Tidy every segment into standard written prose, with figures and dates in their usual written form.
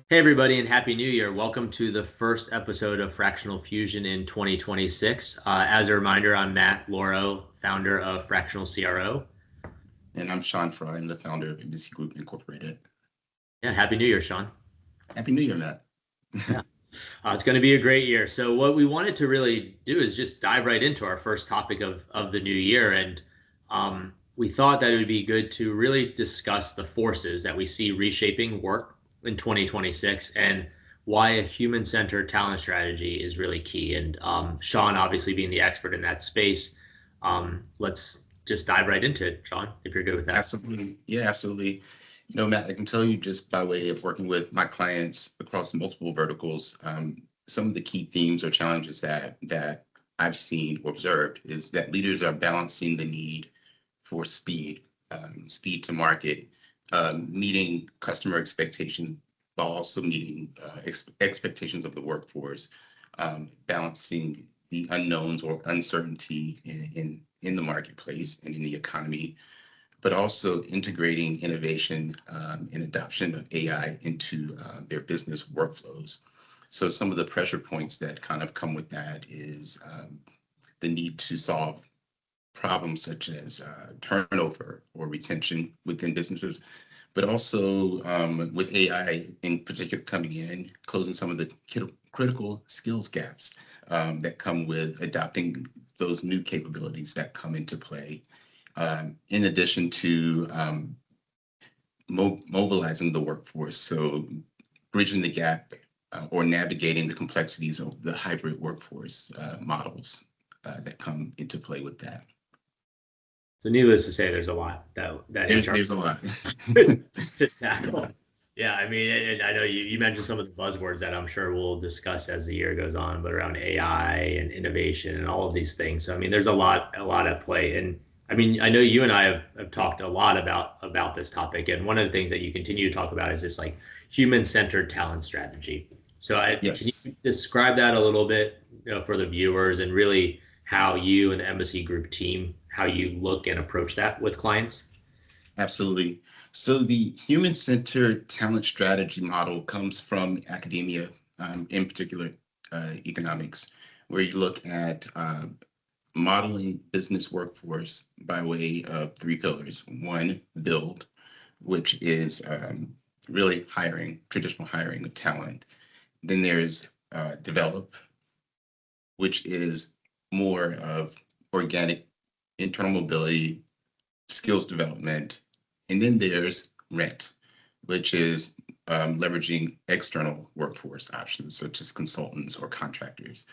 Hey, everybody, and Happy New Year. Welcome to the first episode of Fractional Fusion in 2026. As a reminder, I'm Matt Loro, founder of Fractional CRO. And I'm Sean Fry. I'm the founder of Embassy Group Incorporated. Yeah, Happy New Year, Sean. Happy New Year, Matt. Yeah, it's going to be a great year. So, what we wanted to really do is just dive right into our first topic of the new year. And we thought that it would be good to really discuss the forces that we see reshaping work in 2026 and why a human-centered talent strategy is really key. And Sean, obviously being the expert in that space, let's just dive right into it, Sean, if you're good with that. Absolutely. Yeah, absolutely. Matt, I can tell you just by way of working with my clients across multiple verticals, some of the key themes or challenges that I've seen or observed is that leaders are balancing the need for speed to market, meeting customer expectations, while also meeting expectations of the workforce, balancing the unknowns or uncertainty in the marketplace and in the economy, but also integrating innovation and adoption of AI into their business workflows. So some of the pressure points that kind of come with that is the need to solve problems such as turnover or retention within businesses, but also with AI in particular coming in, closing some of the critical skills gaps that come with adopting those new capabilities that come into play, in addition to mobilizing the workforce. So bridging the gap or navigating the complexities of the hybrid workforce models that come into play with that. So, needless to say, there's a lot that HR There's a lot. to tackle. Yeah, I mean, and I know you mentioned some of the buzzwords that I'm sure we'll discuss as the year goes on, but around AI and innovation and all of these things. So, I mean, there's a lot at play. And I mean, I know you and I have talked a lot about this topic. And one of the things that you continue to talk about is this like human-centered talent strategy. So, can Yes. you describe that a little bit, for the viewers and really how you and the Embassy Group team, how you look and approach that with clients? Absolutely. So the human-centered talent strategy model comes from academia, in particular economics, where you look at modeling business workforce by way of three pillars. One, build, which is really hiring, traditional hiring of talent. Then there's develop, which is more of organic internal mobility, skills development. And then there's rent, which is leveraging external workforce options, such as consultants or contractors.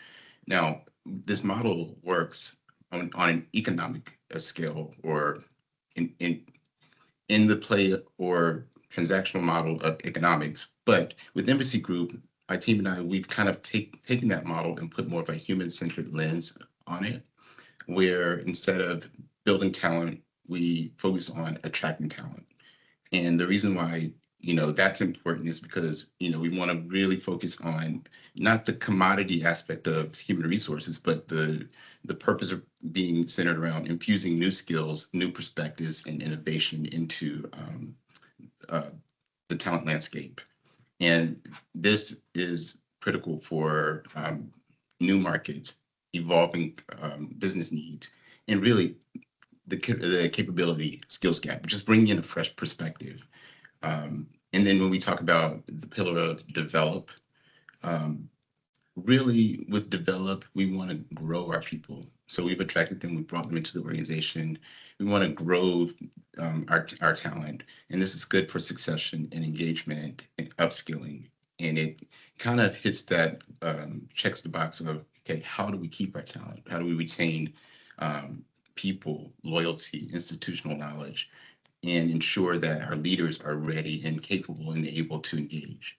Now, this model works on an economic scale or in, in, in the play or transactional model of economics. But with Embassy Group, my team and I, we've kind of taken that model and put more of a human-centered lens on it, where instead of building talent, we focus on attracting talent. And the reason why, that's important is because, we want to really focus on not the commodity aspect of human resources, but the purpose of being centered around infusing new skills, new perspectives, and innovation into uh, the talent landscape. And this is critical for new markets, evolving business needs, and really the capability skills gap, just bringing in a fresh perspective. And then when we talk about the pillar of develop, um, really with develop, we want to grow our people. So we've attracted them, we brought them into the organization. We want to grow our talent. And this is good for succession and engagement and upskilling. And it kind of hits that, checks the box of, okay, how do we keep our talent? How do we retain um, people, loyalty, institutional knowledge, and ensure that our leaders are ready and capable and able to engage?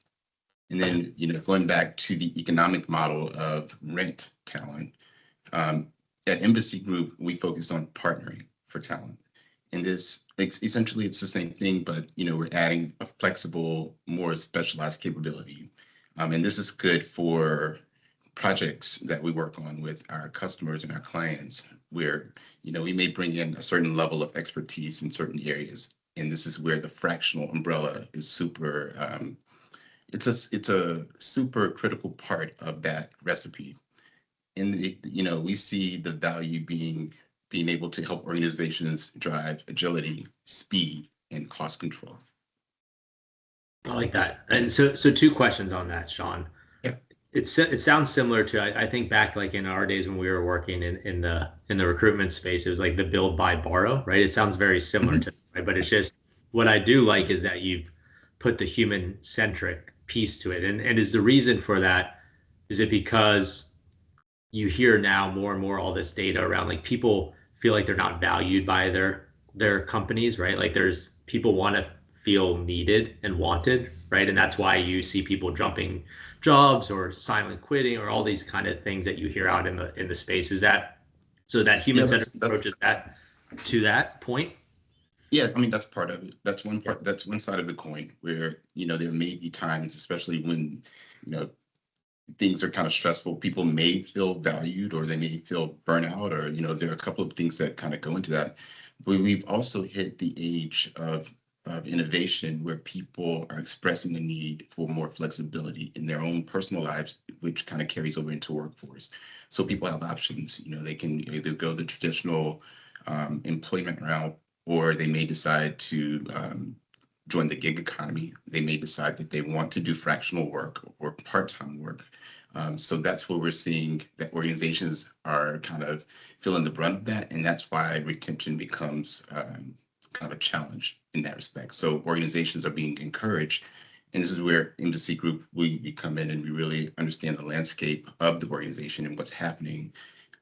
And then, going back to the economic model of rent talent, um, at Embassy Group, we focus on partnering for talent. And essentially it's the same thing, but we're adding a flexible, more specialized capability. And this is good for projects that we work on with our customers and our clients, where we may bring in a certain level of expertise in certain areas. And this is where the fractional umbrella is super it's a super critical part of that recipe. And we see the value being able to help organizations drive agility, speed, and cost control. I like that. And so two questions on that, Sean. Yeah. It sounds similar to I think back like in our days when we were working in the recruitment space, it was like the build, buy, borrow, right? It sounds very similar Mhm. to, right? But it's just what I do like is that you've put the human centric piece to it. And is the reason for that, is it because you hear now more and more all this data around like people feel like they're not valued by their companies, right? Like there's people want to feel needed and wanted, right? And that's why you see people jumping jobs or silent quitting or all these kind of things that you hear out in the space. Is that so that Yeah, human centered approach is that to that point? yeah, I mean, that's part of it. That's one Yeah. part, that's one side of the coin where, there may be times, especially when, you know, things are kind of stressful, people may feel valued or they may feel burnout, or, there are a couple of things that kind of go into that. But we've also hit the age of innovation where people are expressing the need for more flexibility in their own personal lives, which kind of carries over into workforce. So people have options. They can either go the traditional employment route, or they may decide to join the gig economy. They may decide that they want to do fractional work or part-time work. So that's where we're seeing that organizations are kind of feeling the brunt of that, and that's why retention becomes kind of a challenge in that respect. So organizations are being encouraged, and this is where Embassy Group, we come in and we really understand the landscape of the organization and what's happening,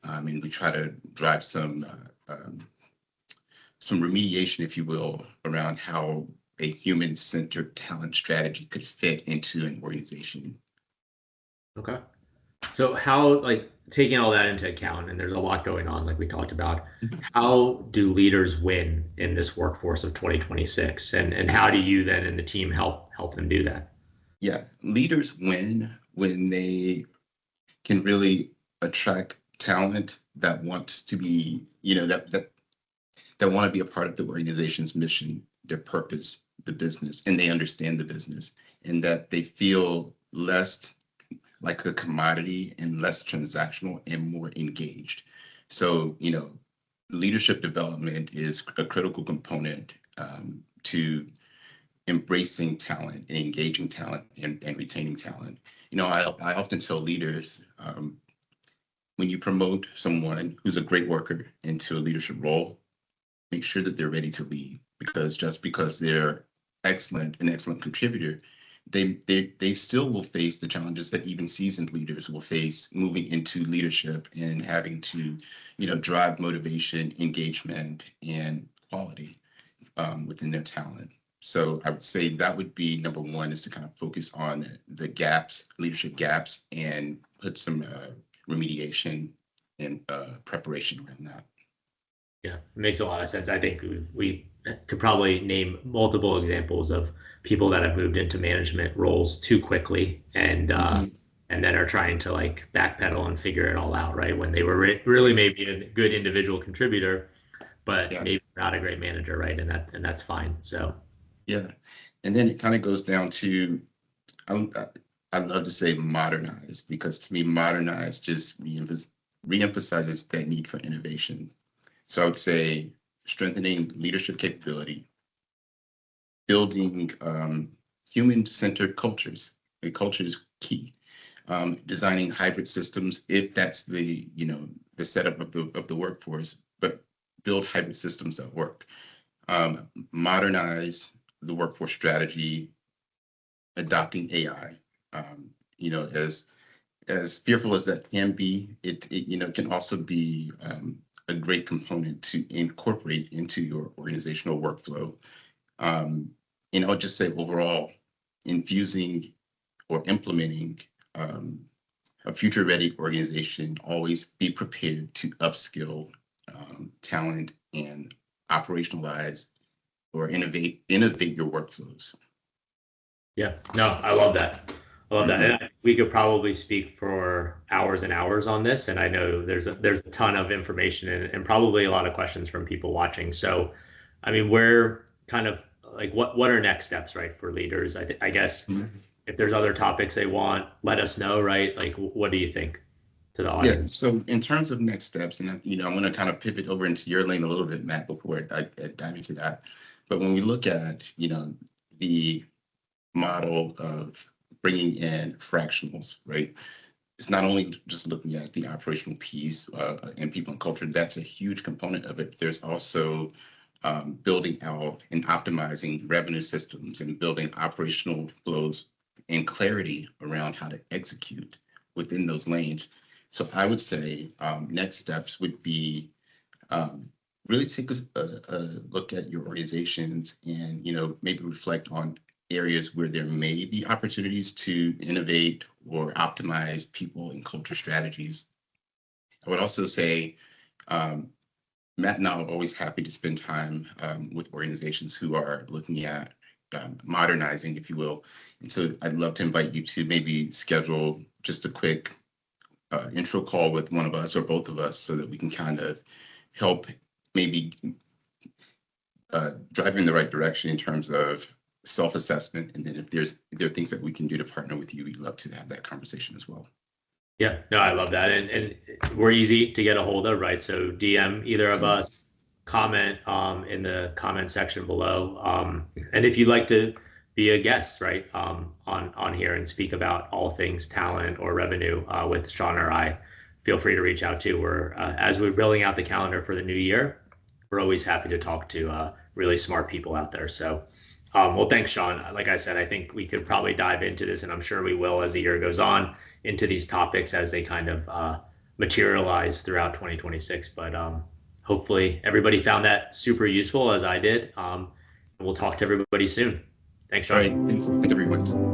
and we try to drive some remediation, if you will, around how a human-centered talent strategy could fit into an organization. Okay. So how, like, taking all that into account, and there's a lot going on, like we talked about, how do leaders win in this workforce of 2026? And how do you then and the team help them do that? Yeah, leaders win when they can really attract talent that wants to be, that want to be a part of the organization's mission, their purpose, the business, and they understand the business, and that they feel less like a commodity and less transactional and more engaged. So, leadership development is a critical component to embracing talent and engaging talent and retaining talent. I often tell leaders, when you promote someone who's a great worker into a leadership role, make sure that they're ready to lead, because just because they're an excellent contributor, they still will face the challenges that even seasoned leaders will face moving into leadership and having to, drive motivation, engagement, and quality within their talent. So I would say that would be number one, is to kind of focus on the gaps, leadership gaps, and put some remediation and preparation around that. Yeah, it makes a lot of sense. I think we could probably name multiple examples of people that have moved into management roles too quickly Mhm. and then are trying to like backpedal and figure it all out, right? When they were really maybe a good individual contributor, but Yeah, maybe not a great manager, right? And that's fine. So yeah. And then it kind of goes down to, I love to say modernize, because to me, modernize just reemphasizes that need for innovation. So I would say strengthening leadership capability, building human-centered cultures. A culture is key. Designing hybrid systems, if that's the setup of the workforce, but build hybrid systems that work. Modernize the workforce strategy, adopting AI. As fearful as that can be, it can also be a great component to incorporate into your organizational workflow. Um, and I'll just say overall, infusing or implementing um, a future ready organization, always be prepared to upskill talent and operationalize or innovate your workflows. yeah, no, I love that. I love that. Mhm. And we could probably speak for hours and hours on this. And I know there's a ton of information and probably a lot of questions from people watching. So, I mean, we're kind of like what are next steps, right, for leaders? I guess Mhm. if there's other topics they want, let us know, right? Like, what do you think to the Yeah. audience? So in terms of next steps, and I'm going to kind of pivot over into your lane a little bit, Matt, before I dive into that. But when we look at, the model of bringing in fractionals, right? It's not only just looking at the operational piece and people and culture. That's a huge component of it. There's also building out and optimizing revenue systems and building operational flows and clarity around how to execute within those lanes. So I would say next steps would be really take a look at your organizations and maybe reflect on areas where there may be opportunities to innovate or optimize people and culture strategies. I would also say um, Matt and I are always happy to spend time with organizations who are looking at modernizing, if you will. And so I'd love to invite you to maybe schedule just a quick intro call with one of us or both of us so that we can kind of help maybe drive in the right direction in terms of self-assessment. And then if there are things that we can do to partner with you, we'd love to have that conversation as well. Yeah, no, I love that. And we're easy to get a hold of, right? So DM either of So, us, comment in the comment section below. And if you'd like to be a guest, right, on here and speak about all things talent or revenue with Sean or I, feel free to reach out to. We're as we're building out the calendar for the new year, we're always happy to talk to really smart people out there. So, well, thanks, Sean. Like I said, I think we could probably dive into this, and I'm sure we will as the year goes on into these topics as they kind of materialize throughout 2026. But hopefully, everybody found that super useful as I did. And we'll talk to everybody soon. Thanks, all right, Sean. thanks everyone.